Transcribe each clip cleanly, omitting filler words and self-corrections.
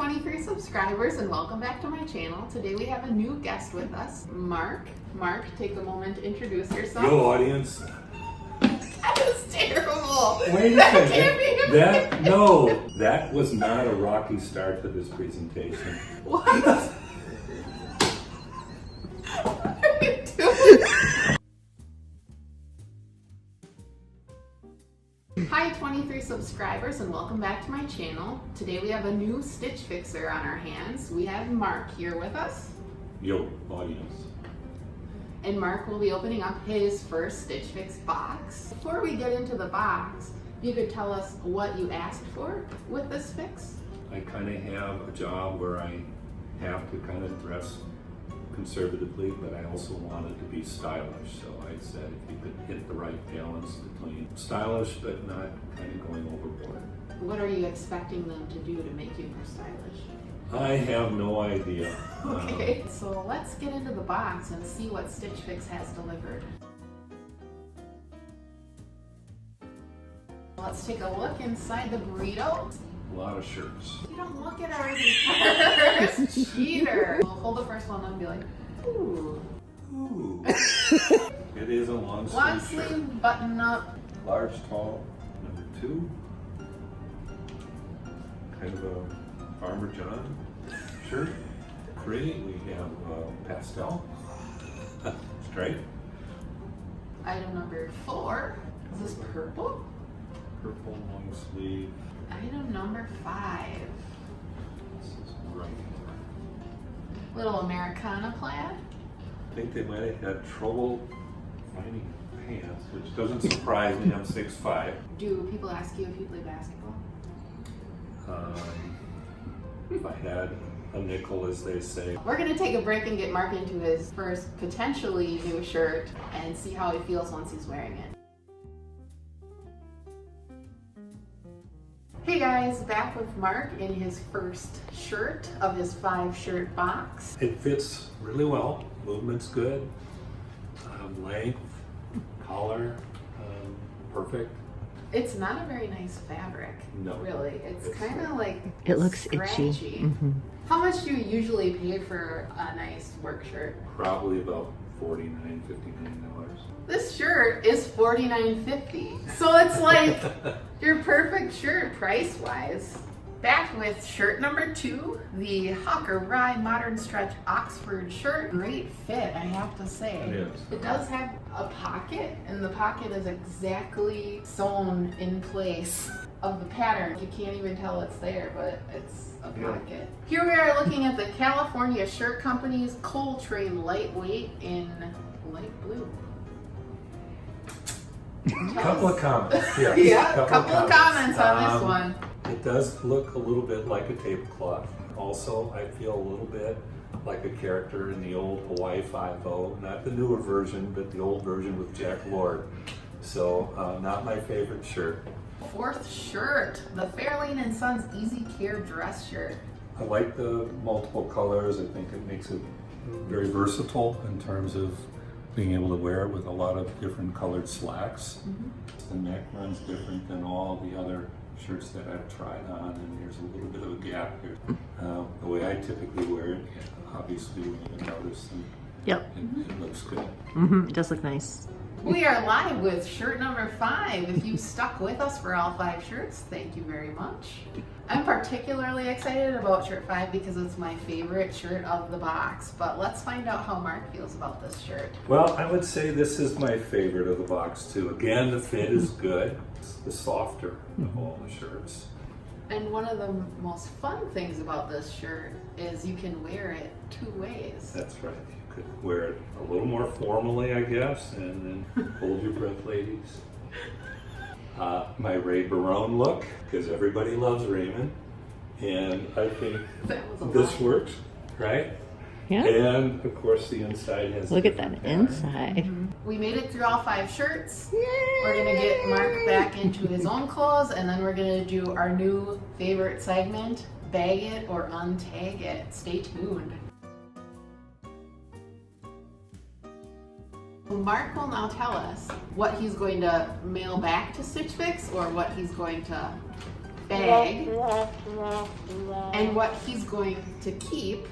23 subscribers and welcome back to my channel. Today we have a new guest with us, Mark. Mark, take a moment to introduce yourself. Yo, audience. That was terrible. Wait a That second. can't be That was not a rocky start to this presentation. What? What are you doing? Hi 23 subscribers and welcome back to my channel. Today we have a new stitch fixer on our hands. We have Mark here with us. Yo, audience. And Mark will be opening up his first Stitch Fix box. Before we get into the box, you could tell us what you asked for with this fix? I kind of have a job where I have to kind of dress conservatively, but I also wanted to be stylish. So I said if you could hit the right balance between stylish but not kind of going overboard. What are you expecting them to do to make you more stylish? I have no idea. Okay, so let's get into the box and see what Stitch Fix has delivered. Let's take a look inside the burrito. A lot of shirts. You don't look at everything first, cheater. We'll hold the first one and be like, ooh. Ooh. It is a long Long sleeve shirt. sleeve button up. Large, tall, number 2. Kind of a Farmer John shirt. 3, we have pastel. Stripe. Item number 4. Is this purple? Purple long sleeve. Item number 5. This is right. Little Americana plaid. I think they might have had trouble finding pants, which doesn't surprise me. I'm 6'5". Do people ask you if you play basketball? If I had a nickel, as they say. We're gonna take a break and get Mark into his first potentially new shirt and see how he feels once he's wearing it. Hey guys, back with Mark in his first shirt of his 5-shirt box. It fits really well. Movement's good. Length, collar, perfect. It's not a very nice fabric, No. really. It's kind of like It looks scratchy. itchy. Mm-hmm. How much do you usually pay for a nice work shirt? Probably about $49, $59. This shirt is $49.50. So it's like your perfect shirt price-wise. Back with shirt number 2, the Hawker Rye Modern Stretch Oxford shirt. Great fit, I have to say. It is. It does have a pocket, and the pocket is exactly sewn in place of the pattern. You can't even tell it's there, but it's a pocket. Here we are looking at the California Shirt Company's Coltrane Lightweight in light blue. Couple of comments. Yes, Yeah, couple of comments on this one. It does look a little bit like a tablecloth. Also, I feel a little bit like a character in the old Hawaii Five-O, not the newer version, but the old version with Jack Lord. So, not my favorite shirt. 4th shirt, the Fairlane & Sons Easy Care dress shirt. I like the multiple colors. I think it makes it very versatile in terms of being able to wear it with a lot of different colored slacks. The neck runs different than all the other shirts that I've tried on, and there's a little bit of a gap here. The way I typically wear it, obviously you can notice, and Yep. it looks good. Mm-hmm. It does look nice. We are live with shirt number 5. If you stuck with us for all 5 shirts, thank you very much. I'm particularly excited about shirt 5 because it's my favorite shirt of the box, but let's find out how Mark feels about this shirt. Well, I would say this is my favorite of the box too. Again, the fit is good. It's the softer of all the shirts. And one of the most fun things about this shirt is you can wear it 2 ways. That's right. You could wear it a little more formally, I guess, and then hold your breath, ladies. My Ray Barone look, because everybody loves Raymond, and I think That was a this lot. works, right? Yeah. And of course, the inside has. Look a at that different pattern. inside. We made it through all 5 shirts. Yay! We're gonna get Mark back into his own clothes, and then we're gonna do our new favorite segment, Bag It or Untag It. Stay tuned. Mark will now tell us what he's going to mail back to Stitch Fix or what he's going to bag and what he's going to keep,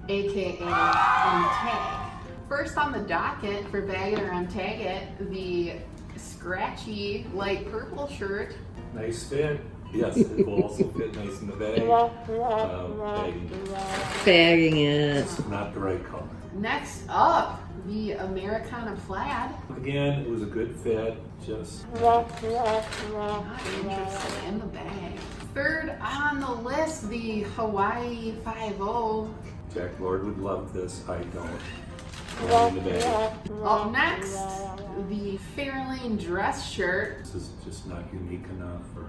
aka untag. First on the docket for bag it or untag it, the scratchy light purple shirt. Nice fit. Yes, it will also fit nice in the bag. Bagging it. It's not the right color. Next up, the Americana plaid. Again, it was a good fit, just Not interested in the bag. Third on the list, the Hawaii 5-0. Jack Lord would love this. I don't. Not in the bag. Up next, the Fairlane dress shirt. This is just not unique enough or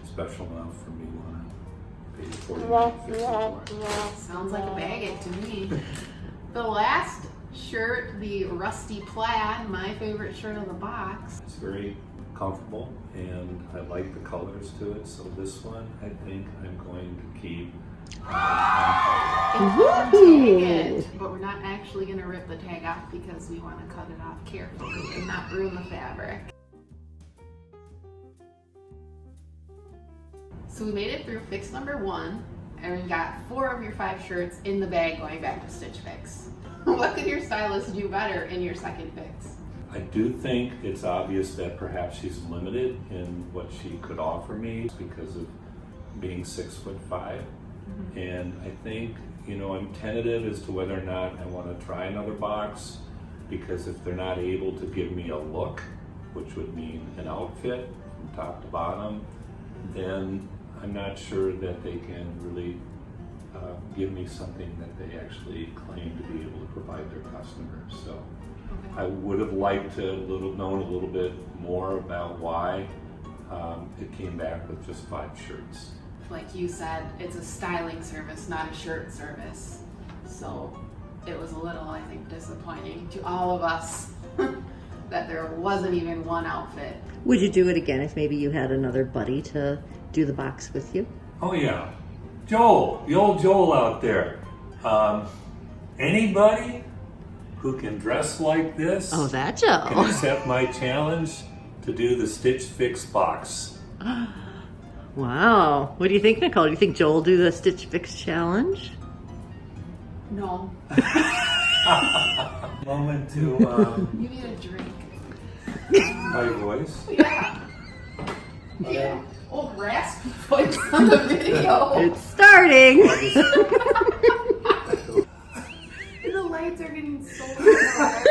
special enough for me to want to pay $49.50 for it. Sounds like a bag it to me. The last shirt, the rusty plaid, my favorite shirt in the box. It's very comfortable and I like the colors to it. So this one, I think I'm going to keep. Untag it, but we're not actually going to rip the tag off because we want to cut it off carefully and not ruin the fabric. So we made it through fix number 1, and we got 4 of your 5 shirts in the bag going back to Stitch Fix. What could your stylist do better in your second fix? I do think it's obvious that perhaps she's limited in what she could offer me because of being 6'5". And I think, I'm tentative as to whether or not I want to try another box, because if they're not able to give me a look, which would mean an outfit from top to bottom, then I'm not sure that they can really give me something that they actually claim to be able to provide their customers. So I would have liked to known a little bit more about why it came back with just 5 shirts. Like you said, it's a styling service, not a shirt service. So it was a little, I think, disappointing to all of us that there wasn't even one outfit. Would you do it again if maybe you had another buddy to do the box with you? Oh yeah, Joel, the old Joel out there. Anybody who can dress like this Oh, that can Joe. accept my challenge to do the Stitch Fix box. Wow. What do you think, Nicole? Do you think Joel will do the Stitch Fix challenge? No. Moment to You need a drink. my voice. Yeah. Yeah. Oh, raspy voice on the video. It's starting. The lights are getting so dark.